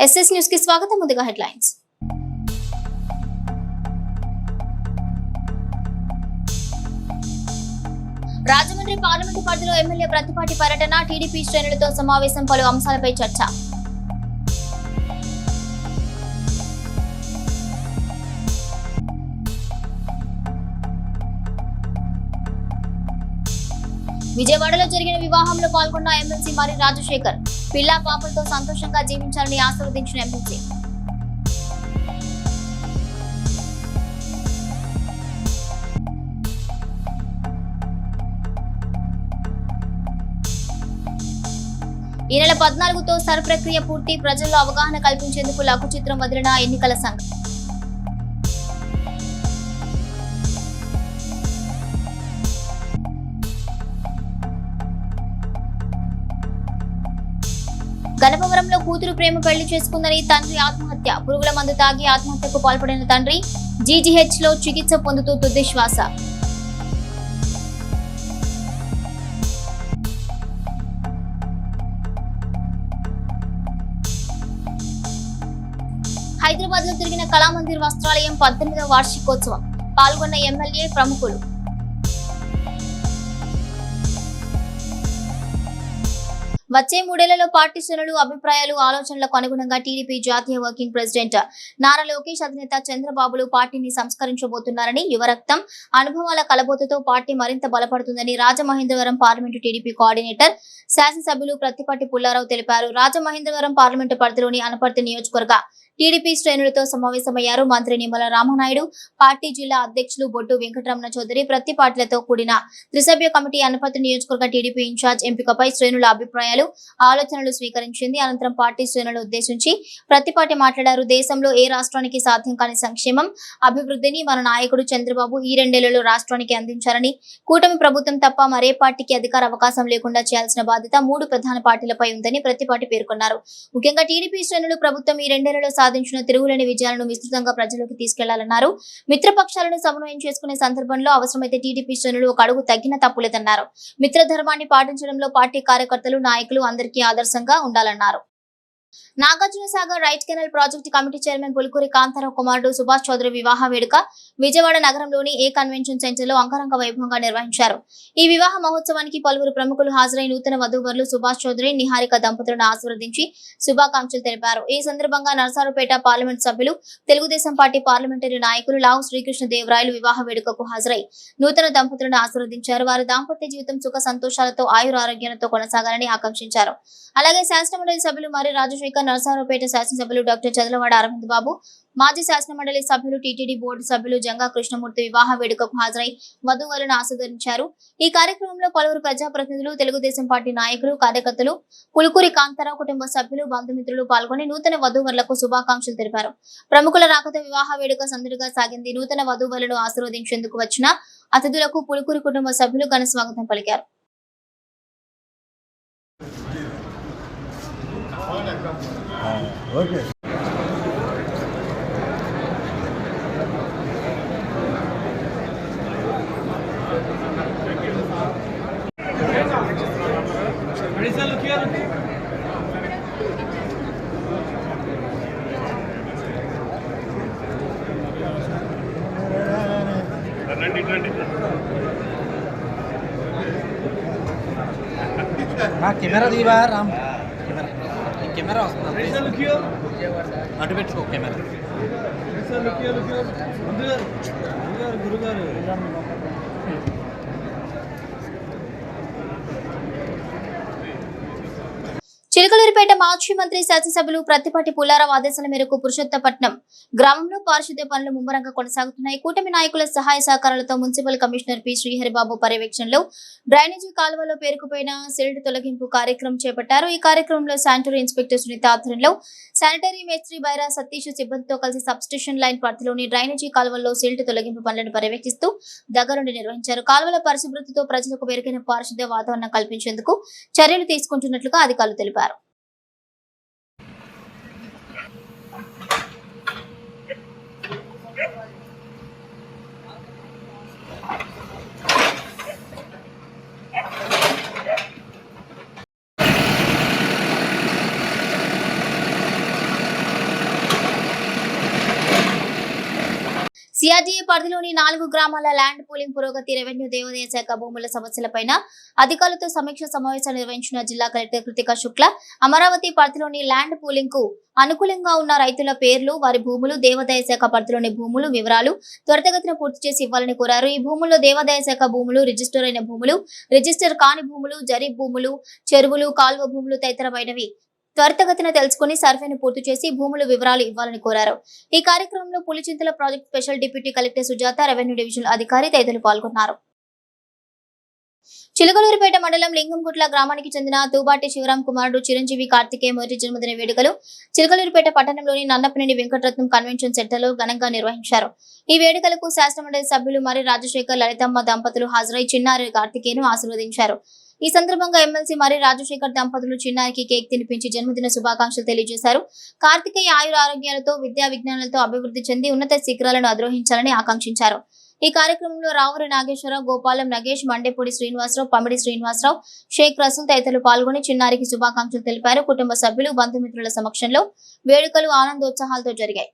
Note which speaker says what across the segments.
Speaker 1: SS news కి స్వాగతం. ముందుగా హెడ్లైన్స్. రాజమండ్రి పార్లమెంటు పరిధిలో ఎమ్మెల్యే ప్రతిపాటి పర్యటన, టీడీపీ శ్రేణులతో సమావేశం, పలు అంశాలపై చర్చ. విజయవాడలో జరిగిన వివాహంలో పాల్గొన్న ఎమ్మెల్సీ మరి రాజశేఖర్, పిల్లా పాపలతో సంతోషంగా జీవించాలని ఆశీర్వదించిన ఎమ్మెల్సీ. ఈ నెల 14తో సర్ ప్రక్రియ పూర్తి, ప్రజల్లో అవగాహన కల్పించేందుకు లఘు చిత్రం వదిలిన ఎన్నికల సంఘం. గణపవరంలో కూతురు ప్రేమ పెళ్లి చేసుకుందని తండ్రి ఆత్మహత్య, పురుగుల మందు తాగి ఆత్మహత్యకు పాల్పడిన తండ్రి జీజీహెచ్ లో చికిత్స పొందుతూ తుది శ్వాస. హైదరాబాద్ లో తిరిగిన కళామందిర్ వస్త్రాలయం 18వ వార్షికోత్సవం, పాల్గొన్న ఎమ్మెల్యే, ప్రముఖులు. వచ్చే 3 ఏళ్లలో పార్టీ శ్రేణులు అభిప్రాయాలు, ఆలోచనలకు అనుగుణంగా టీడీపీ జాతీయ వర్కింగ్ ప్రెసిడెంట్ నారా లోకేష్, అధినేత చంద్రబాబులు పార్టీని సంస్కరించబోతున్నారని, యువరక్తం, అనుభవాల కలబోతుతో పార్టీ మరింత బలపడుతుందని రాజమహేంద్రవరం పార్లమెంటు టీడీపీ కోఆర్డినేటర్, శాసనసభ్యులు ప్రత్తిపాటి పుల్లారావు తెలిపారు. రాజమహేంద్రవరం పార్లమెంటు పరిధిలోని అనపర్తి నియోజకవర్గ టీడీపీ శ్రేణులతో సమావేశమయ్యారు. మంత్రి నిమ్మల రామనాయుడు, పార్టీ జిల్లా అధ్యక్షులు బొట్టు వెంకటరమణ చౌదరి, ప్రత్తిపాటిలతో కూడిన త్రిసభ్య కమిటీ అనపర్తి నియోజకవర్గ టీడీపీ ఇన్ఛార్జ్ ఎంపికపై శ్రేణుల అభిప్రాయాలు, ఆలోచనలు స్వీకరించింది. అనంతరం పార్టీ శ్రేణులను ఉద్దేశించి ప్రత్తిపాటి మాట్లాడారు. దేశంలో ఏ రాష్ట్రానికి సాధ్యం కాని సంక్షేమం, అభివృద్ధిని మన నాయకుడు చంద్రబాబు ఈ 2 ఏళ్లలో రాష్ట్రానికి అందించారని, కూటమి ప్రభుత్వం తప్ప మరే పార్టీకి అధికార అవకాశం లేకుండా చేయాల్సిన బాధ్యత 3 ప్రధాన పార్టీలపై ఉందని ప్రత్తిపాటి పేర్కొన్నారు. ముఖ్యంగా టీడీపీ శ్రేణులు ప్రభుత్వం ఈ 2 ఏళ్లలో సాధించిన తిరుగులేని విజయాలను విస్తృతంగా ప్రజలకు తీసుకెళ్లాలన్నారు. మిత్రపక్షాలను సమన్వయం చేసుకునే సందర్భంలో అవసరమైతే టీడీపీ శ్రేణులు ఒక అడుగు తగ్గిన తప్పులేదన్నారు. మిత్రధర్మాన్ని పాటించడంలో పార్టీ కార్యకర్తలు, నాయకులు అందరికీ ఆదర్శంగా ఉండాలన్నారు. Nagarjuna Sagar right canal project committee chairman Pulukuri Kantharao కుమారుడు సుభాష్ చౌదరి వివాహ వేడుక విజయవాడ నగరంలోని ఏ కన్వెన్షన్ సెంటర్ లో అంగరంగ వైభవంగా నిర్వహించారు. ఈ వివాహ మహోత్సవానికి పలువురు ప్రముఖులు హాజరై నూతన వధూవరులు సుభాష్ చౌదరి, నిహారిక దంపతులను ఆశీర్వదించి శుభాకాంక్షలు తెలిపారు. ఈ సందర్భంగా నరసారుపేట పార్లమెంట్ సభ్యులు, తెలుగుదేశం పార్టీ పార్లమెంటరీ నాయకులు లావు శ్రీకృష్ణ దేవరాయలు వివాహ వేడుకకు హాజరై నూతన దంపతులను ఆశీర్వదించారు. వారి దాంపత్య జీవితం సుఖ సంతోషాలతో, ఆయురారోగ్యాలతో కొనసాగాలని ఆకాంక్షించారు. అలాగే శాసనమండలి సభ్యులు మరి రాజశేఖర్, నరసారావుపేట శాసనసభ్యులు డాక్టర్ చదలవాడ అరవింద్ బాబు, మాజీ శాసనమండలి సభ్యులు, టీటీడీ బోర్డు సభ్యులు జంగా కృష్ణమూర్తి వివాహ వేడుకకు హాజరై వధువులను ఆశీర్వదించారు. ఈ కార్యక్రమంలో పలువురు ప్రజాప్రతినిధులు, తెలుగుదేశం పార్టీ నాయకులు, కార్యకర్తలు, పులుకూరి కాంతారావు కుటుంబ సభ్యులు, బంధుమిత్రులు పాల్గొని నూతన వధూవరులకు శుభాకాంక్షలు తెలిపారు. ప్రముఖుల రాకతో వివాహ వేడుక సందడిగా సాగింది. నూతన వధూవరులను ఆశీర్వదించేందుకు వచ్చిన అతిథులకు పులుకూరి కుటుంబ సభ్యులు ఘన స్వాగతం పలికారు.
Speaker 2: ఓకే. కెమెరా దీవా రామ్, కెమెరా వస్తుంది, అటు పెట్టుకో కెమెరా. గురుగారు
Speaker 1: చిలకలూరిపేట మాజీ మంత్రి, శాసనసభ్యులు ప్రత్తిపాటి పుల్లారావు ఆదేశాల మేరకు పురుషోత్తపట్నం గ్రామంలో పారిశుద్ధ్య పనులు ముమ్మరంగా కొనసాగుతున్నాయి. కూటమి నాయకుల సహాయ సహకారాలతో మున్సిపల్ కమిషనర్ పి శ్రీహరిబాబు పర్యవేక్షణలో డ్రైనేజీ కాలువలో పేరుకుపోయిన సిల్ట్ తొలగింపు కార్యక్రమం చేపట్టారు. ఈ కార్యక్రమంలో శానిటరీ ఇన్స్పెక్టర్ సునీత ఆధ్వర్యంలో శానిటరీ మేస్త్రి బైరా సతీష్ సిబ్బందితో కలిసి సబ్స్టేషన్ లైన్ పరిధిలోని డ్రైనేజీ కాలువల్లో సిల్ట్ తొలగింపు పనులను పర్యవేక్షిస్తూ దగ్గరుండి నిర్వహించారు. కాలువల పరిశుభ్రతతో ప్రజలకు మెరుగైన పారిశుద్ధ్య వాతావరణం కల్పించేందుకు చర్యలు తీసుకుంటున్నట్లుగా అధికారులు తెలిపారు. సిఆర్డీఏ పరిధిలోని 4 గ్రామాల ల్యాండ్ పూలింగ్ పురోగతి, రెవెన్యూ, దేవాదాయ శాఖ భూముల సమస్యలపైన అధికారులతో సమీక్ష సమావేశాలు నిర్వహించిన జిల్లా కలెక్టర్ కృతికా శుక్ల, అమరావతి పరిధిలోని ల్యాండ్ పూలింగ్ కు అనుకూలంగా ఉన్న రైతుల పేర్లు, వారి భూములు, దేవాదాయ శాఖ పరిధిలోని భూములు వివరాలు త్వరితగతిన పూర్తి చేసి ఇవ్వాలని కోరారు. ఈ భూముల్లో దేవాదాయ శాఖ భూములు, రిజిస్టర్ అయిన భూములు, రిజిస్టర్ కాని భూములు, జరీబ్ భూములు, చెరువులు, కాలువ భూములు తదితరమైనవి త్వరితగతిన తెలుసుకుని సర్వేను పూర్తి చేసి భూముల వివరాలు ఇవ్వాలని కోరారు. ఈ కార్యక్రమంలో Pulichintala project special deputy collector Sujatha, revenue divisional అధికారి తదితరులు పాల్గొన్నారు. చిలకలూరిపేట మండలం లింగంగుట్ల గ్రామానికి చెందిన తూబాటి శివరాం కుమారుడు చిరంజీవి కార్తికేయ మొదటి జన్మదిన వేడుకలు చిలకలూరిపేట పట్టణంలోని నన్నపనేని వెంకటరత్నం కన్వెన్షన్ సెంటర్లో ఘనంగా నిర్వహించారు. ఈ వేడుకలకు శాసనమండలి సభ్యులు మరి రాజశేఖర్, లలితమ్మ దంపతులు హాజరై చిన్నారి కార్తికేయను ఆశీర్వదించారు. ఈ సందర్భంగా ఎమ్మెల్సీ మరి రాజశేఖర్ దంపతులు చిన్నారికి కేక్ తినిపించి జన్మదిన శుభాకాంక్షలు తెలియజేశారు. కార్తికేయ ఆయుర ఆరోగ్యాలతో, విద్యా విజ్ఞానాలతో అభివృద్ధి చెంది ఉన్నత శిఖరాలను అధిరోహించాలని ఆకాంక్షించారు. ఈ కార్యక్రమంలో రావురి నాగేశ్వరరావు, గోపాలం నగేష్, మండేపూడి శ్రీనివాసరావు, పమిడి శ్రీనివాసరావు, షేక్ రసూల్ తదితరులు పాల్గొని చిన్నారికి శుభాకాంక్షలు తెలిపారు. కుటుంబ సభ్యులు, బంధుమిత్రుల సమక్షంలో వేడుకలు ఆనందోత్సాహాలతో జరిగాయి.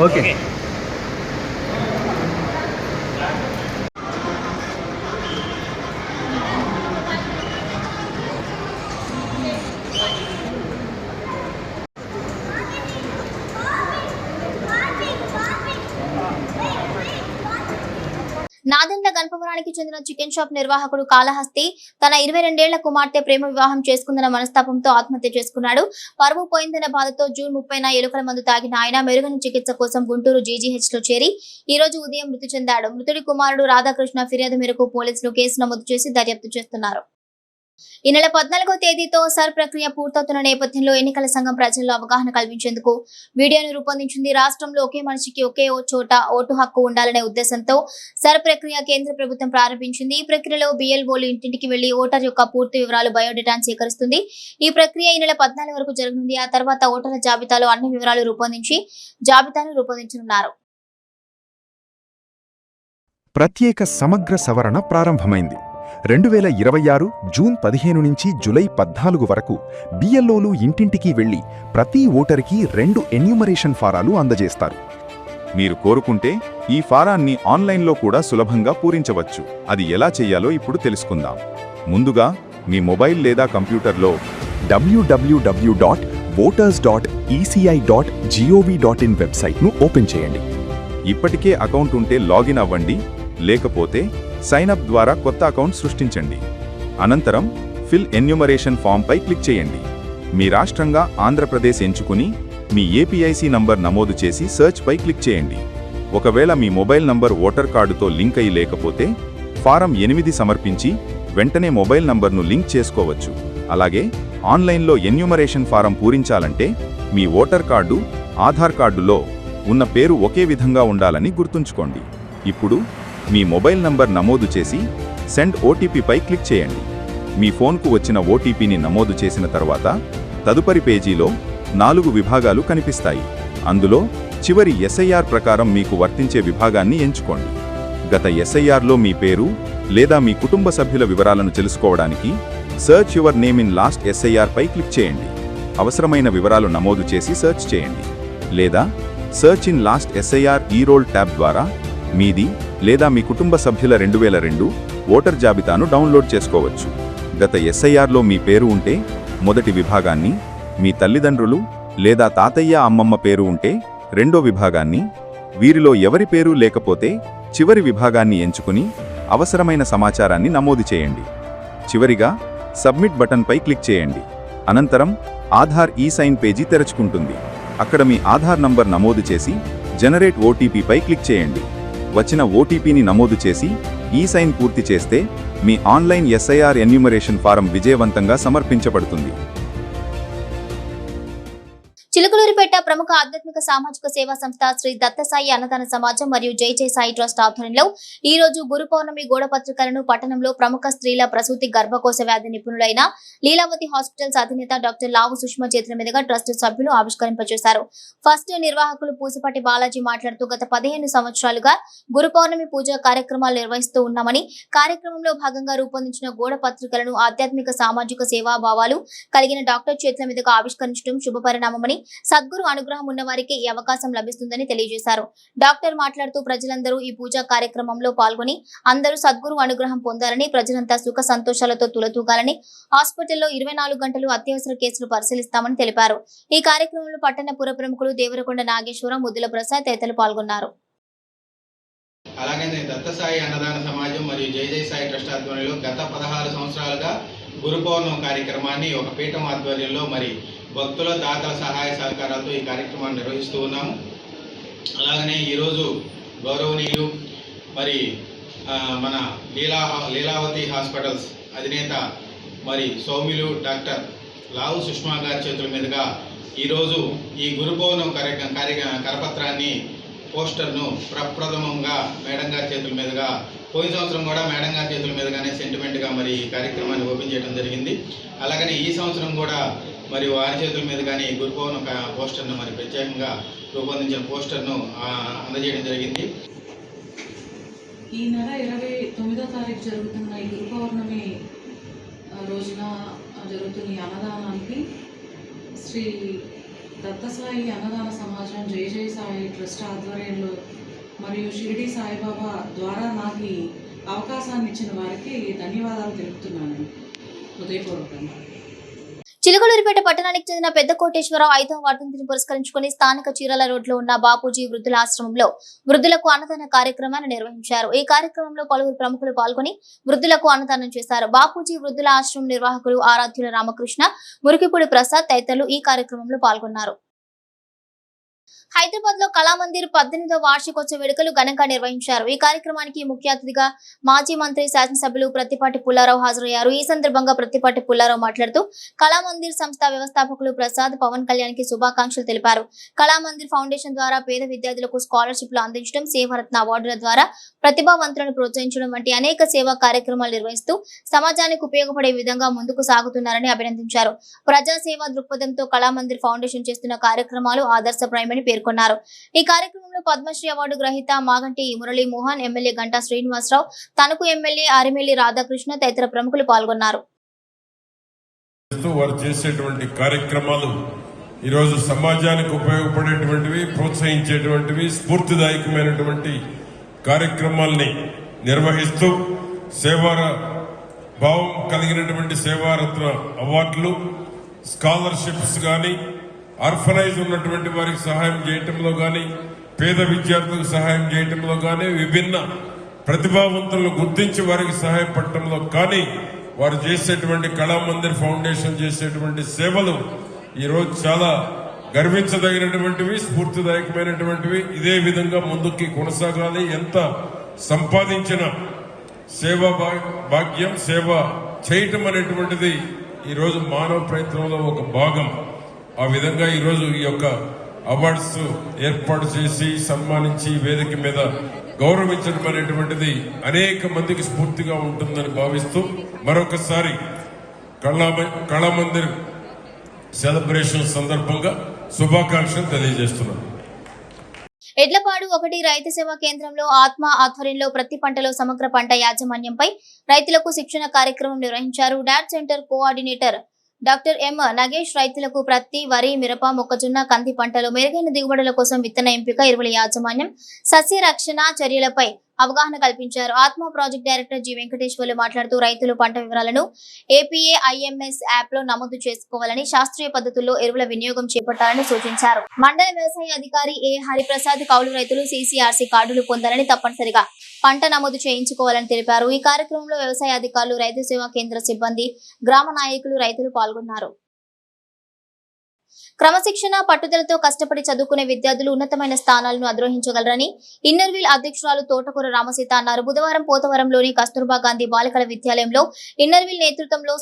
Speaker 2: ఓకే.
Speaker 1: నాదెండ్ల గణపవరానికి చెందిన చికెన్ షాప్ నిర్వాహకుడు కాళహస్తి తన 22 ఏళ్ల కుమార్తె ప్రేమ వివాహం చేసుకుందన్న మనస్తాపంతో ఆత్మహత్య చేసుకున్నాడు. పరువు పోయిందన్న బాధతో జూన్ 30న ఎలుకల మందు తాగిన ఆయన మెరుగైన చికిత్స కోసం గుంటూరు జీజీహెచ్ లో చేరి ఈ రోజు ఉదయం మృతి చెందాడు. మృతుడి కుమారుడు రాధాకృష్ణ ఫిర్యాదు మేరకు పోలీసులు కేసు నమోదు చేసి దర్యాప్తు చేస్తున్నారు. ఈ నెల 14వ తేదీతో సర్ ప్రక్రియ పూర్తవుతున్న నేపథ్యంలో ఎన్నికల సంఘం ప్రజల్లో అవగాహన కల్పించేందుకు వీడియోను రూపొందించింది. రాష్ట్రంలో ఒకే మనిషికి ఒకే చోట ఓటు హక్కు ఉండాలనే ఉద్దేశంతో సర్ ప్రక్రియ కేంద్ర ప్రభుత్వం ప్రారంభించింది. ఈ ప్రక్రియలో బిఎల్ఓలు ఇంటింటికి వెళ్లి ఓటర్ యొక్క పూర్తి వివరాలు, బయోడేటాను సేకరిస్తుంది. ఈ ప్రక్రియ ఈ నెల 14 వరకు జరగనుంది. ఆ తర్వాత ఓటర్ల జాబితాలో అన్ని వివరాలు రూపొందించి జాబితాను రూపొందించనున్నారు.
Speaker 3: ప్రత్యేక సమగ్ర సవరణ ప్రారంభమైంది. 2026 జూన్ 15 నుంచి జూలై 14 వరకు బిఎల్ఓలు ఇంటింటికి వెళ్లి ప్రతి ఓటరికి 2 ఎన్యూమరేషన్ ఫారాలు అందజేస్తారు.
Speaker 4: మీరు కోరుకుంటే ఈ ఫారాన్ని ఆన్లైన్లో కూడా సులభంగా పూరించవచ్చు. అది ఎలా చెయ్యాలో ఇప్పుడు తెలుసుకుందాం. ముందుగా మీ మొబైల్ లేదా కంప్యూటర్లో
Speaker 3: www.voters.eci.gov.in వెబ్సైట్ను ఓపెన్ చేయండి.
Speaker 4: ఇప్పటికే అకౌంట్ ఉంటే లాగిన్ అవ్వండి, లేకపోతే సైన్ అప్ ద్వారా కొత్త అకౌంట్ సృష్టించండి. అనంతరం ఫిల్ ఎన్యూమరేషన్ ఫామ్పై క్లిక్ చేయండి. మీ రాష్ట్రంగా ఆంధ్రప్రదేశ్ ఎంచుకుని మీ ఏపీఐసి నంబర్ నమోదు చేసి సెర్చ్ పై క్లిక్ చేయండి. ఒకవేళ మీ మొబైల్ నంబర్ ఓటర్ కార్డుతో లింక్ అయి లేకపోతే ఫారం 8 సమర్పించి వెంటనే మొబైల్ నంబర్ను లింక్ చేసుకోవచ్చు. అలాగే ఆన్లైన్లో ఎన్యూమరేషన్ ఫారం పూరించాలంటే మీ ఓటర్ కార్డు, ఆధార్ కార్డులో ఉన్న పేరు ఒకే విధంగా ఉండాలని గుర్తుంచుకోండి. ఇప్పుడు మీ మొబైల్ నంబర్ నమోదు చేసి సెండ్ ఓటీపీపై క్లిక్ చేయండి. మీ ఫోన్కు వచ్చిన ఓటీపీని నమోదు చేసిన తర్వాత తదుపరి పేజీలో 4 విభాగాలు కనిపిస్తాయి. అందులో చివరి ఎస్ఐఆర్ ప్రకారం మీకు వర్తించే విభాగాన్ని ఎంచుకోండి. గత ఎస్ఐఆర్లో మీ పేరు లేదా మీ కుటుంబ సభ్యుల వివరాలను తెలుసుకోవడానికి search your name in last SIR పై క్లిక్ చేయండి. అవసరమైన వివరాలు నమోదు చేసి సర్చ్ చేయండి. లేదా search in last SIR e roll tab ద్వారా మీది లేదా మీ కుటుంబ సభ్యుల 2002 ఓటర్ జాబితాను డౌన్లోడ్ చేసుకోవచ్చు. గత ఎస్ఐఆర్లో మీ పేరు ఉంటే మొదటి విభాగాన్ని, మీ తల్లిదండ్రులు లేదా తాతయ్య అమ్మమ్మ పేరు ఉంటే రెండో విభాగాన్ని, వీరిలో ఎవరి పేరు లేకపోతే చివరి విభాగాన్ని ఎంచుకుని అవసరమైన సమాచారాన్ని నమోదు చేయండి. చివరిగా సబ్మిట్ బటన్పై క్లిక్ చేయండి. అనంతరం ఆధార్ ఈ-సైన్ పేజీ తెరుచుకుంటుంది. అక్కడ మీ ఆధార్ నంబర్ నమోదు చేసి జనరేట్ ఓటీపీపై క్లిక్ చేయండి. వచ్చిన ఓటీపీని నమోదు చేసి ఈ-సైన్ పూర్తి చేస్తే మీ ఆన్లైన్ ఎస్ఐఆర్ ఎన్యూమరేషన్ ఫారం విజయవంతంగా సమర్పించబడుతుంది.
Speaker 1: చిలుకలూరిపేట ప్రముఖ ఆధ్యాత్మిక సామాజిక సేవా సంస్థ శ్రీ దత్తసాయి అన్నదాన సమాజం మరియు జై జై సాయి ట్రస్ట్ ఆధ్వర్యంలో ఈ రోజు గురు పౌర్ణమి గోడపత్రికలను పట్టణంలో ప్రముఖ స్త్రీల ప్రసూతి గర్భకోశ వ్యాధి నిపుణులైన లీలావతి హాస్పిటల్స్ అధినేత డాక్టర్ లావు సుష్మా చేతుల మీదుగా ట్రస్ట్ సభ్యులు ఆవిష్కరింపజేశారు. ఫస్ట్ నిర్వాహకులు పూసపాటి బాలాజీ మాట్లాడుతూ గత 15 సంవత్సరాలుగా గురు పౌర్ణమి పూజ కార్యక్రమాలు నిర్వహిస్తూ ఉన్నామని, కార్యక్రమంలో భాగంగా రూపొందించిన గోడ పత్రికలను ఆధ్యాత్మిక సామాజిక సేవా భావాలు కలిగిన డాక్టర్ చేతుల మీదుగా ఆవిష్కరించడం శుభపరిణామమని, సద్గురు అనుగ్రహం ఉన్న వారికి ఈ అవకాశం లభిస్తుందని తెలియజేశారు. డాక్టర్ మాట్లాడుతూ ప్రజలందరూ ఈ పూజా కార్యక్రమంలో పాల్గొని అందరూ సద్గురు అనుగ్రహం పొందాలని, ప్రజలంతా సుఖ సంతోషాలతో తులతూగాలని, హాస్పిటల్లో 24 గంటలు అత్యవసర కేసులు పరిశీలిస్తామని తెలిపారు. ఈ కార్యక్రమంలో పట్టణ పుర ప్రముఖులు దేవరకొండ నాగేశ్వరం, ముద్దుల ప్రసాద్ తదితరులు పాల్గొన్నారు.
Speaker 5: అలాగే దత్తసాయి అన్నదాన సమాజం మరియు జై జై సాయి ట్రస్ట్ ఆధ్వర్యంలో గత 16 సంవత్సరాలుగా గురు పౌర్ణమి కార్యక్రమాన్ని ఒక పీఠం ఆధ్వర్యంలో మరి భక్తుల దాతల సహాయ సహకారాలతో ఈ కార్యక్రమాన్ని నిర్వహిస్తూ ఉన్నాము. అలాగనే ఈరోజు గౌరవనీయులు మరి మన లీలావతి హాస్పిటల్స్ అధినేత మరి సౌమ్యులు డాక్టర్ లావు సుష్మా గారి చేతుల మీదుగా ఈరోజు ఈ గురు పౌర్ణమి కరపత్రాన్ని పోస్టర్ను ప్రప్రథమంగా మేడం గారి చేతుల మీదుగా, పోయిన సంవత్సరం కూడా మేడం గారి చేతుల మీదుగానే సెంటిమెంట్గా మరి ఈ కార్యక్రమాన్ని ఓపెన్ చేయడం జరిగింది. అలాగనే ఈ సంవత్సరం కూడా మరి వారి చేతుల మీదుగానే గురు పౌర్ణమి పోస్టర్ను మరి ప్రత్యేకంగా రూపొందించిన పోస్టర్ను అందజేయడం జరిగింది.
Speaker 6: ఈ నెల 29వ తారీఖు జరుగుతున్న ఈ గురు పౌర్ణమి రోజున జరుగుతున్న ఈ అన్నదానానికి శ్రీ దత్తసాయి అన్నదాన సమాజం జై జై సాయి ట్రస్ట్ ఆధ్వర్యంలో మరియు షిరిడి సాయిబాబా ద్వారా నాకు ఈ అవకాశాన్ని ఇచ్చిన వారికి ధన్యవాదాలు తెలుపుతున్నాను హృదయపూర్వకంగా.
Speaker 1: చిలుకలూరిపేట పట్టణానికి చెందిన పెద్ద కోటేశ్వరరావు 5వ వర్ధంతిని పురస్కరించుకుని స్థానిక చీరాల రోడ్లో ఉన్న బాపూజీ వృద్ధుల ఆశ్రమంలో వృద్ధులకు అన్నదాన కార్యక్రమాన్ని నిర్వహించారు. ఈ కార్యక్రమంలో పలువురు ప్రముఖులు పాల్గొని వృద్ధులకు అన్నదానం చేశారు. బాపూజీ వృద్ధుల ఆశ్రమం నిర్వాహకులు ఆరాధ్యుల రామకృష్ణ, మురికిపూడి ప్రసాద్ తదితరులు ఈ కార్యక్రమంలో పాల్గొన్నారు. హైదరాబాద్ లో కళామందిర్ 18వ వార్షికోత్సవ వేడుకలు ఘనంగా నిర్వహించారు. ఈ కార్యక్రమానికి ముఖ్య అతిథిగా మాజీ మంత్రి శాసనసభ్యులు ప్రత్తిపాటి పుల్లారావు హాజరయ్యారు. ఈ సందర్భంగా ప్రత్తిపాటి పుల్లారావు మాట్లాడుతూ కళామందిర్ సంస్థ వ్యవస్థాపకులు ప్రసాద్, పవన్ కళ్యాణ్ కి శుభాకాంక్షలు తెలిపారు. కళామందిర్ ఫౌండేషన్ ద్వారా పేద విద్యార్థులకు స్కాలర్షిప్లు అందించడం, సేవారత్న అవార్డుల ద్వారా ప్రతిభావంతులను ప్రోత్సహించడం వంటి అనేక సేవా కార్యక్రమాలు నిర్వహిస్తూ సమాజానికి ఉపయోగపడే విధంగా ముందుకు సాగుతున్నారని అభినందించారు. ప్రజాసేవా దృక్పథంతో కళామందిర్ ఫౌండేషన్ చేస్తున్న కార్యక్రమాలు ఆదర్శప్రాయమని పేర్కొన్నారు. ఈ కార్యక్రమంలో పద్మశ్రీ అవార్డు గ్రహీత మాగంటి మురళీ మోహన్, ఎమ్మెల్యే గంటా శ్రీనివాసరావు, తణుకు ఎమ్మెల్యే ఆరిమెల్లి రాధాకృష్ణ తదితర ప్రముఖులు పాల్గొన్నారు.
Speaker 7: వారు చేసేటువంటి కార్యక్రమాలు ఈరోజు సమాజానికి ఉపయోగపడేటువంటివి, ప్రోత్సహించేటువంటివి, స్ఫూర్తిదాయకమైనటువంటి కార్యక్రమాల్ని నిర్వహిస్తూ సేవా భావం కలిగినటువంటి సేవారత్న అవార్డులు, స్కాలర్షిప్స్ కానీ, ఆర్ఫనైజ్ ఉన్నటువంటి వారికి సహాయం చేయటంలో కానీ, పేద విద్యార్థులకు సహాయం చేయటంలో కానీ, విభిన్న ప్రతిభావంతులను గుర్తించి వారికి సహాయపడటంలో కానీ వారు చేసేటువంటి కళామందిర్ ఫౌండేషన్ చేసేటువంటి సేవలు ఈరోజు చాలా గర్వించదగినటువంటివి, స్ఫూర్తిదాయకమైనటువంటివి. ఇదే విధంగా ముందుకి కొనసాగాలి. ఎంత సంపాదించిన సేవా భాగ్యం, సేవ చేయటం అనేటువంటిది ఈరోజు మానవ ప్రయత్నంలో ఒక భాగం. ఆ విధంగా ఈరోజు ఈ యొక్క అవార్డ్స్ ఏర్పాటు చేసి సన్మానించి వేదిక మీద గౌరవించడం అనేటువంటిది అనేక మందికి స్ఫూర్తిగా ఉంటుందని భావిస్తూ మరొకసారి కళామందిర్ సెలబ్రేషన్ సందర్భంగా శుభాకాంక్షలు తెలియజేస్తున్నాను.
Speaker 1: ఎడ్లపాడు 1 రైతు సేవా కేంద్రంలో ఆత్మ ఆధ్వర్యంలో ప్రతి పంటలో సమగ్ర పంట యాజమాన్యంపై రైతులకు శిక్షణ కార్యక్రమం నిర్వహించారు. Dot centre coordinator doctor M Nagesh రైతులకు ప్రతి వరి, మిరప, మొక్కజొన్న, కంది పంటలో మెరుగైన దిగుబడుల కోసం విత్తన ఎంపిక, ఎరువుల యాజమాన్యం, సస్య రక్షణ చర్యలపై అవగాహన కల్పించారు. ఆత్మ ప్రాజెక్ట్ డైరెక్టర్ జి వెంకటేశ్వర్లు మాట్లాడుతూ రైతులు పంట వివరాలను APA-IMS యాప్ లో నమోదు చేసుకోవాలని, శాస్త్రీయ పద్ధతుల్లో ఎరువుల వినియోగం చేపట్టాలని సూచించారు. మండల వ్యవసాయ అధికారి ఏ హరిప్రసాద్ కౌలు రైతులు CCRC కార్డులు పొందాలని, తప్పనిసరిగా పంట నమోదు చేయించుకోవాలని తెలిపారు. ఈ కార్యక్రమంలో వ్యవసాయ అధికారులు, రైతు సేవా కేంద్ర సిబ్బంది, గ్రామ నాయకులు, రైతులు పాల్గొన్నారు. క్రమశిక్షణ, పట్టుదలతో కష్టపడి చదువుకునే విద్యార్థులు ఉన్నతమైన స్థానాలను అధిరోహించగలరని ఇన్నర్వీల్ అధ్యక్షురాలు తోటకూర రామసీత అన్నారు. బుధవారం పోతవరంలోని కస్తూర్బా గాంధీ బాలికల విద్యాలయంలో ఇన్నర్వీల్ నేతృత్వంలో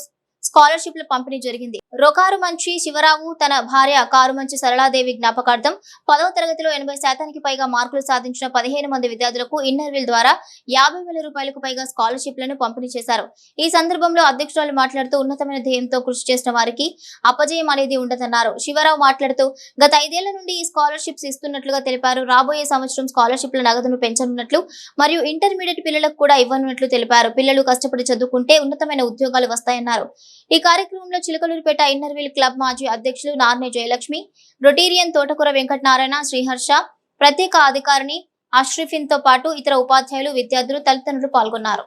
Speaker 1: స్కాలర్షిప్ల పంపిణీ జరిగింది. రొకారుమంచి శివరావు తన భార్య కారుమంచి సరళాదేవి జ్ఞాపకార్థం 10వ తరగతిలో 80% పైగా మార్కులు సాధించిన 15 మంది విద్యార్థులకు ఇన్నర్ వీల్ ద్వారా 50,000 రూపాయలకు పైగా స్కాలర్షిప్లను పంపిణీ చేశారు. ఈ సందర్భంలో అధ్యక్షురాలు మాట్లాడుతూ ఉన్నతమైన ధ్యేయంతో కృషి చేసిన వారికి అపజయం అనేది ఉండదన్నారు. శివరావు మాట్లాడుతూ గత 5 ఏళ్ల నుండి ఈ స్కాలర్షిప్స్ ఇస్తున్నట్లుగా తెలిపారు. రాబోయే సంవత్సరం స్కాలర్షిప్ల నగదును పెంచనున్నట్లు మరియు ఇంటర్మీడియట్ పిల్లలకు కూడా ఇవ్వనున్నట్లు తెలిపారు. పిల్లలు కష్టపడి చదువుకుంటే ఉన్నతమైన ఉద్యోగాలు వస్తాయన్నారు. ఈ కార్యక్రమంలో చిలకలూరిపేట ఇన్నర్ వీల్ క్లబ్ మాజీ అధ్యక్షులు నార్నే జయలక్ష్మి, రొటీరియన్ తోటకూర వెంకటనారాయణ, శ్రీహర్ష, ప్రత్యేక అధికారిని అష్రిఫిన్ తో పాటు ఇతర ఉపాధ్యాయులు, విద్యార్థులు, తల్లిదండ్రులు పాల్గొన్నారు.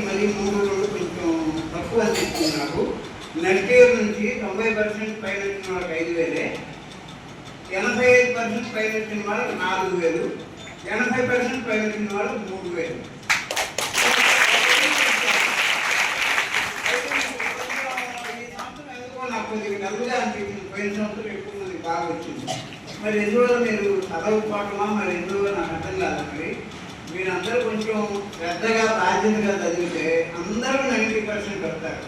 Speaker 8: మరి 3 రోజులు కొంచెం తక్కువ అనిపిస్తుంది నాకు. నడికేరు నుంచి 90% పైన వచ్చిన వాళ్ళకి 5,000, 85% పైన వచ్చిన వాళ్ళకి 4,000, 80% పైన వచ్చిన వాళ్ళకి 3,000. ఈ సంవత్సరం ఎందుకో నాకు కొద్దిగా డబ్బుగా అనిపించింది. పోయిన సంవత్సరం ఎక్కువ మంది బాగా వచ్చింది. మరి ఎందువల్ల మీరు చదవకపోవటమా మరి ఎందువల్ల నాకు అర్థం కాదు. మరి మీరందరూ కొంచెం శ్రద్ధగా బాధ్యతగా చదివితే అందరూ 90% వస్తారు.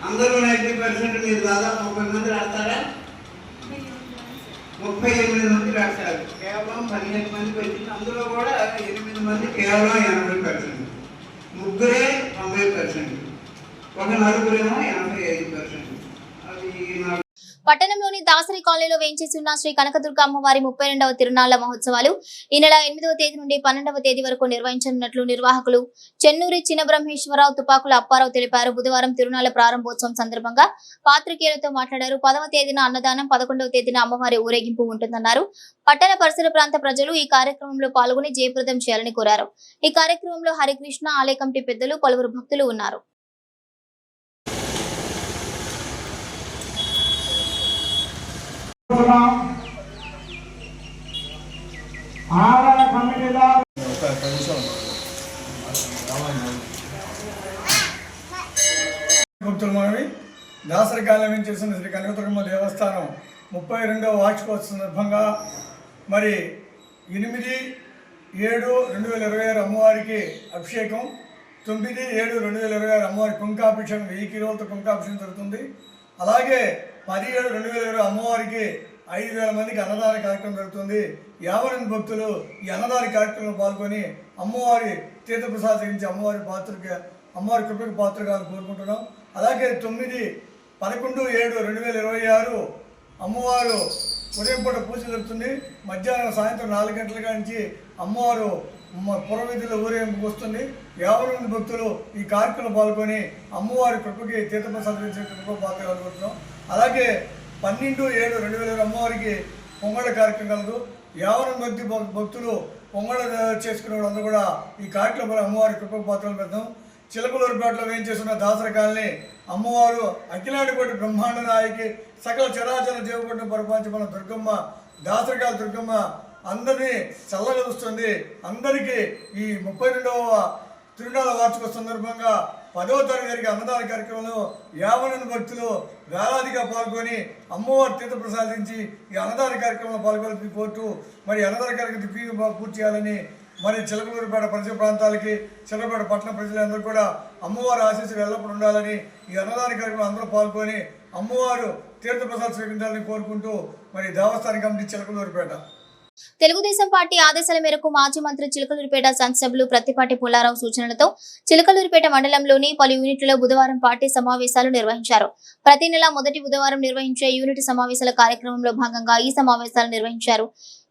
Speaker 8: అందరూ 90% మీరు దాదాపు 30 మంది రాస్తారా? 38 మంది రాస్తారు. కేవలం 15 మందికి వచ్చింది. అందులో కూడా 8 మంది కేవలం 80%, ముగ్గురే 90%, ఒక నలుగురేమో 85%. అది నాకు
Speaker 1: పట్టణంలోని దాసరి కాలనీలో వేంచేసి ఉన్న శ్రీ కనకదుర్గ అమ్మవారి 32వ తిరునాళ్ల మహోత్సవాలు ఈ నెల 8వ తేదీ నుండి 12వ తేదీ వరకు నిర్వహించనున్నట్లు నిర్వాహకులు చెన్నూరి చిన్నబ్రహ్మేశ్వరరావు, తుపాకుల అప్పారావు తెలిపారు. బుధవారం తిరునాళ్ల ప్రారంభోత్సవం సందర్భంగా పాత్రికేయులతో మాట్లాడారు. 10వ తేదీన అన్నదానం, 11వ తేదీన అమ్మవారి ఊరేగింపు ఉంటుందన్నారు. పట్టణ పరిసర ప్రాంత ప్రజలు ఈ కార్యక్రమంలో పాల్గొని జయప్రదం చేయాలని కోరారు. ఈ కార్యక్రమంలో హరికృష్ణ ఆలయ కమిటీ పెద్దలు, పలువురు భక్తులు ఉన్నారు.
Speaker 9: భక్తులమని దాసరి కాలం చేసిన శ్రీ కనకదుర్గమ్మ దేవస్థానం 32వ వార్షికోత్సవ సందర్భంగా మరి 8/7/2026 అమ్మవారికి అభిషేకం, 9/7/2026 అమ్మవారి కుంకాభిషేకం 1000 కిలోలతో కుంకాభిషేకం జరుగుతుంది. అలాగే 10/7/2026 అమ్మవారికి 5,000 మందికి అన్నదాన కార్యక్రమం జరుగుతుంది. 50 మంది భక్తులు ఈ అన్నదాన కార్యక్రమంలో పాల్గొని అమ్మవారి తీర్థప్రసాదించి అమ్మవారి కృపకు పాత్రగా కోరుకుంటున్నాం. అలాగే 9/11/7/2026 అమ్మవారు ఉదయం పూట పూజ జరుగుతుంది. మధ్యాహ్నం సాయంత్రం 4 గంటల నుంచి అమ్మవారు పురవీధుల ఊరేగింపుకు వస్తుంది. 50 మంది భక్తులు ఈ కార్యక్రమంలో పాల్గొని అమ్మవారి కృపకి తీర్థప్రసాదించే కృపకు పాత్రగా కోరుకుంటున్నాం. అలాగే 12/7/2026 అమ్మవారికి పొంగళ కార్యక్రమం కలదు. 50 మంది భక్తులు పొంగళ చేసుకునే వాళ్ళందరూ కూడా ఈ కార్యక్రమంలో అమ్మవారి కృపకు పాత్రలు పెడతాం. చిలకలూరుపేటలో వేయించేస్తున్న దాసరి కాలనీ అమ్మవారు అఖిలాండకోటి బ్రహ్మాండ నాయకి సకల చరాచర జీవకోటిని పరిపాలించబడిన దుర్గమ్మ, దాసరికాల దుర్గమ్మ అందరినీ చల్లగా చూస్తుంది. అందరికీ ఈ 32వ తిరునాళ్ల వార్షికోత్సవ సందర్భంగా 10వ తరగతి జరిగే అన్నదాన కార్యక్రమంలో 50 మంది భక్తులు వేలాదిగా పాల్గొని అమ్మవారి తీర్థ ప్రసాదించి ఈ అన్నదాన కార్యక్రమంలో పాల్గొని కోరుతూ మరి అన్నదాన కార్యక్రమం పూర్తి చేయాలని మరి చిలకలూరుపేట పరిసర ప్రాంతాలకి, చిలకలూరుపేట పట్టణ ప్రజలందరూ కూడా అమ్మవారి ఆశీస్సులు ఎల్లప్పుడూ ఉండాలని ఈ అన్నదాన కార్యక్రమం అందరూ పాల్గొని అమ్మవారు తీర్థప్రసాద్ స్వీకరించాలని కోరుకుంటూ మరి దేవస్థాన కమిటీ చిలకలూరుపేట.
Speaker 1: తెలుగుదేశం పార్టీ ఆదేశాల మేరకు మాజీ మంత్రి చిలకలూరిపేట శాసనసభ్యులు ప్రత్తిపాటి పుల్లారావు సూచనలతో చిలకలూరిపేట మండలంలోని పలు యూనిట్లలో బుధవారం పార్టీ సమావేశాలు నిర్వహించారు. ప్రతి నెల మొదటి బుధవారం నిర్వహించే యూనిట్ సమావేశాల కార్యక్రమంలో భాగంగా ఈ సమావేశాలు నిర్వహించారు.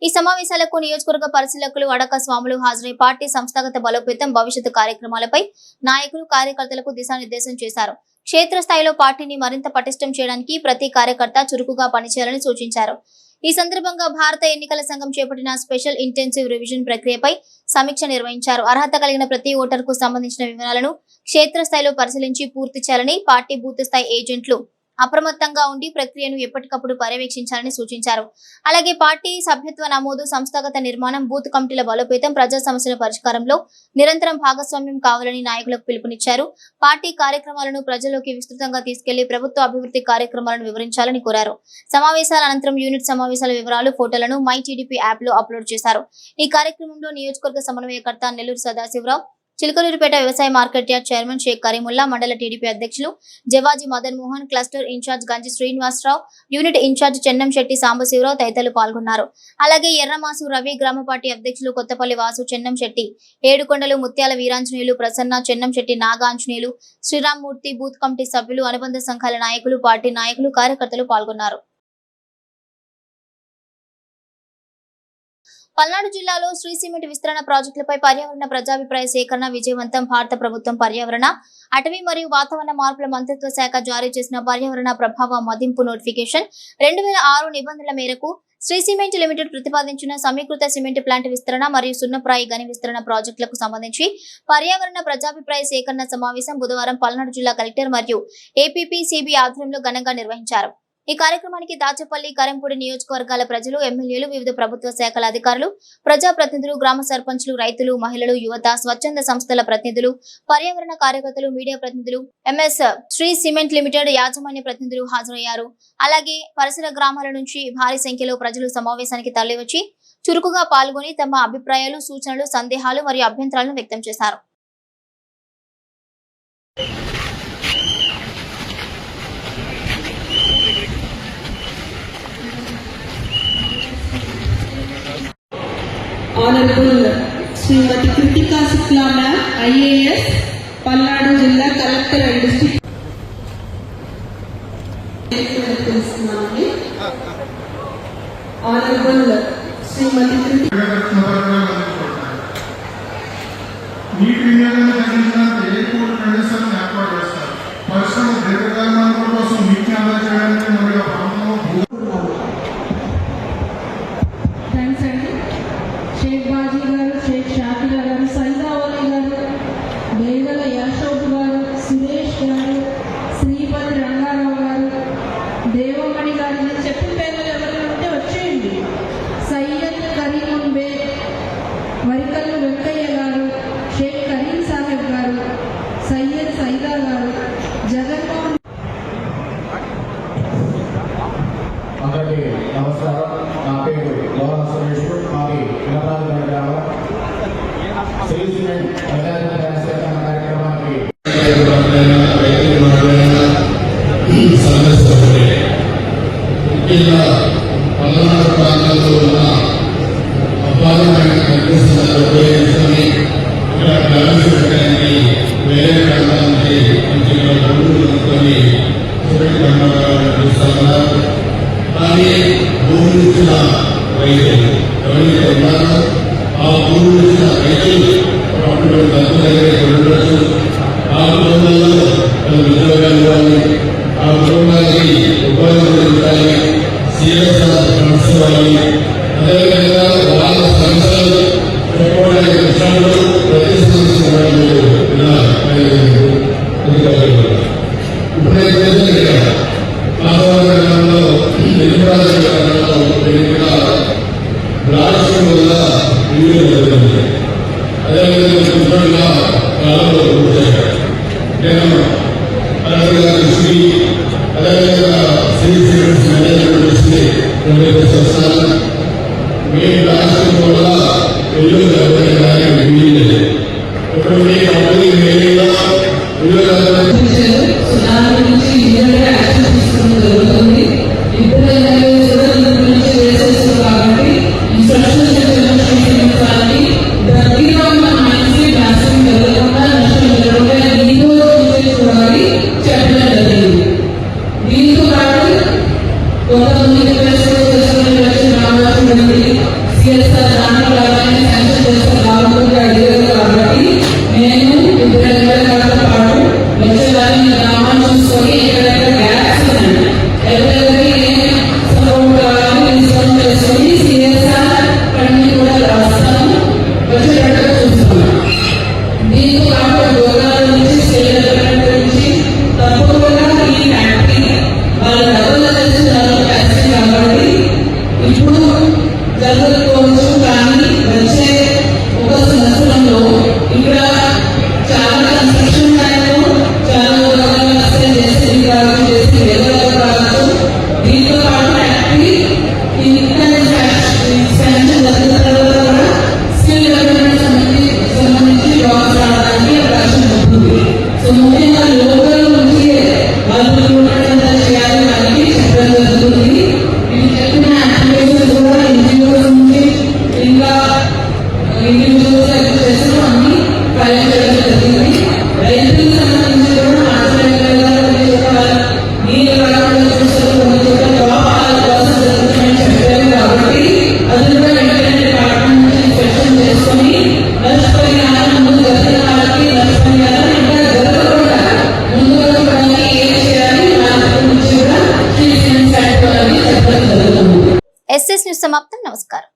Speaker 1: ఈ సమావేశాలకు నియోజకవర్గ పరిశీలకులు అడక స్వాములు హాజరై పార్టీ సంస్థాగత బలోపేతం, భవిష్యత్తు కార్యక్రమాలపై నాయకులు, కార్యకర్తలకు దిశానిర్దేశం చేశారు. క్షేత్రస్థాయిలో పార్టీని మరింత పటిష్టం చేయడానికి ప్రతి కార్యకర్త చురుకుగా పనిచేయాలని సూచించారు. ఈ సందర్భంగా భారత ఎన్నికల సంఘం చేపట్టిన స్పెషల్ ఇంటెన్సివ్ రివిజన్ ప్రక్రియపై సమీక్ష నిర్వహించారు. అర్హత కలిగిన ప్రతి ఓటర్కు సంబంధించిన వివరాలను క్షేత్రస్థాయిలో పరిశీలించి పూర్తి చేయాలని పార్టీ బూత్ స్థాయి ఏజెంట్లు అప్రమత్తంగా ఉండి ప్రక్రియను ఎప్పటికప్పుడు పర్యవేక్షించాలని సూచించారు. అలాగే పార్టీ సభ్యత్వ నమోదు, సంస్థాగత నిర్మాణం, బూత్ కమిటీల బలోపేతం, ప్రజా సమస్యల పరిష్కారంలో నిరంతరం భాగస్వామ్యం కావాలని నాయకులకు పిలుపునిచ్చారు. పార్టీ కార్యక్రమాలను ప్రజల్లోకి విస్తృతంగా తీసుకెళ్లి ప్రభుత్వ అభివృద్ధి కార్యక్రమాలను వివరించాలని కోరారు. సమావేశాల అనంతరం యూనిట్ సమావేశాల వివరాలు, ఫోటోలను మై టీడీపీ యాప్ లో అప్లోడ్ చేశారు. ఈ కార్యక్రమంలో నియోజకవర్గ సమన్వయకర్త నెల్లూరు సదాశివరావు, చిలకలూరిపేట వ్యవసాయ market yard chairman Sheikh Karimulla, మండల టీడీపీ అధ్యక్షులు Javaji Madan Mohan, cluster incharge Ganji Srinivasarao, unit incharge Chennamsetti Sambasivarao తదితరులు పాల్గొన్నారు. అలాగే ఎర్రమాసు రవి, గ్రామ పార్టీ అధ్యక్షులు కొత్తపల్లి వాసు, చెన్నంశెట్టి, ఏడుకొండలు ముత్యాల వీరాంజనేయులు, ప్రసన్న, చెన్నంశెట్టి నాగాంజనేయులు, శ్రీరామ్మూర్తి, బూత్ కమిటీ సభ్యులు, అనుబంధ సంఘాల నాయకులు, పార్టీ నాయకులు, కార్యకర్తలు పాల్గొన్నారు. పల్నాడు జిల్లాలో శ్రీ సిమెంట్ విస్తరణ ప్రాజెక్టులపై పర్యావరణ ప్రజాభిప్రాయ సేకరణ విజయవంతం. భారత ప్రభుత్వం పర్యావరణ, అటవీ మరియు వాతావరణ మార్పుల మంత్రిత్వ శాఖ జారీ చేసిన పర్యావరణ ప్రభావ మదింపు నోటిఫికేషన్ 2006 నిబంధనల మేరకు శ్రీ సిమెంట్ లిమిటెడ్ ప్రతిపాదించిన సమీకృత సిమెంట్ ప్లాంట్ విస్తరణ మరియు సున్నప్రాయి గని విస్తరణ ప్రాజెక్టులకు సంబంధించి పర్యావరణ ప్రజాభిప్రాయ సేకరణ సమావేశం బుధవారం పల్నాడు జిల్లా కలెక్టర్ మరియు ఏపీపీసీబీ ఆధ్వర్యంలో ఘనంగా నిర్వహించారు. ఈ కార్యక్రమానికి దాచపల్లి, కరెంపూడి నియోజకవర్గాల ప్రజలు, ఎమ్మెల్యేలు, వివిధ ప్రభుత్వ శాఖల అధికారులు, ప్రజాప్రతినిధులు, గ్రామ సర్పంచులు, రైతులు, మహిళలు, యువత, స్వచ్ఛంద సంస్థల ప్రతినిధులు, పర్యావరణ కార్యకర్తలు, మీడియా ప్రతినిధులు, ఎంఎస్ శ్రీ సిమెంట్ లిమిటెడ్ యాజమాన్య ప్రతినిధులు హాజరయ్యారు. అలాగే పరిసర గ్రామాల నుంచి భారీ సంఖ్యలో ప్రజలు సమావేశానికి తరలివచ్చి చురుకుగా పాల్గొని తమ అభిప్రాయాలు, సూచనలు, సందేహాలు మరియు అభ్యంతరాలను వ్యక్తం చేశారు.
Speaker 10: Honorable Srimati Kritika Shukla Ma'am, IAS, Palladu Jilla Collector and District. Honorable Srimati Kritika.
Speaker 11: నీటి వినియోగాన్ని తగ్గించడానికి ఎక్కువ ప్రదేశాలను ఏర్పాటు చేస్తారు. పరిశ్రమ దీర్ఘకాల కోసం నీటిని ఆదా చేయడానికి మరియు
Speaker 10: థ్యాంక్స్ అండి. షేక్ బాజీ గారు, షేక్ షాకిరా గారు, సైదావలి గారు, బేగల యాషోబ్ గారు, సురేష్ గారు, శ్రీపతి రంగారావు గారు, దేవమణి గారు, నేను చెప్పిన పేర్లు ఎవరైనా ఉంటే వచ్చేయండి. సయ్యద్ కరీమున్ బే, వరికల్లు వెంకయ్య గారు, షేక్ కరీం సాహెబ్ గారు, సయ్యద్ సైదా గారు, జగన్మోహన్.
Speaker 11: అందరికీ నమస్కారం. నా పేరు లోరా సురేష్, మాది వినపరాజు గ్రామం. శ్రీ సిమెంట్ ప్రజాభిప్రాయ సేకరణ కార్యక్రమానికి ముఖ్యంగా పల్నాడు ప్రాంతాల్లో ఉన్న అపారమైన కనిపిస్తున్న ఉపయోగించుకొని ఇక్కడ బ్యాలెన్స్ పెట్టడానికి వేరే ప్రాంతాల నుంచి మంచిగా భూములు కొనుక్కొని సిమెంట్ కర్మాగారాలు చూస్తున్నారు. కానీ భూములు ఇచ్చిన రైతులు ఎవరైతే ఉన్నారో ఆ భూములు ఇచ్చిన రైతులు అప్పుడు డబ్బు దగ్గర ఉండవచ్చు. ఆ కుటుంబాల్లో ఉద్యోగాలు ఇవ్వాలి, ఆ కుటుంబానికి ఉపాధి ఉండాలి, సిఎస్ఆర్ ఫండ్స్ ఇవ్వాలి. అదేవిధంగా వాళ్ళ సంస్థలు పెట్టుకోవడానికి విషయంలో ప్రతి సంస్థ ఇప్పుడైతే ఆందోళనలో నిర్మాణంలో పెరిగిన రాష్ట్రం వల్ల వీళ్ళు జరుగుతుంది. అదేవిధంగా కుటుంబంగా కాలంలో నేను అదేవిధంగా శ్రీ అదేవిధంగా శ్రీ సిమెంట్స్ మేనేజ్మెంట్ సంస్థలు మీ రాష్ట్రం వల్ల ఇల్లు జరగడానికి వీలు ఇప్పుడు మీ కంపెనీ మేలుగా ఇల్లు
Speaker 10: దీని
Speaker 1: ఎస్ఎస్ న్యూస్ సమాప్తం. నమస్కారం.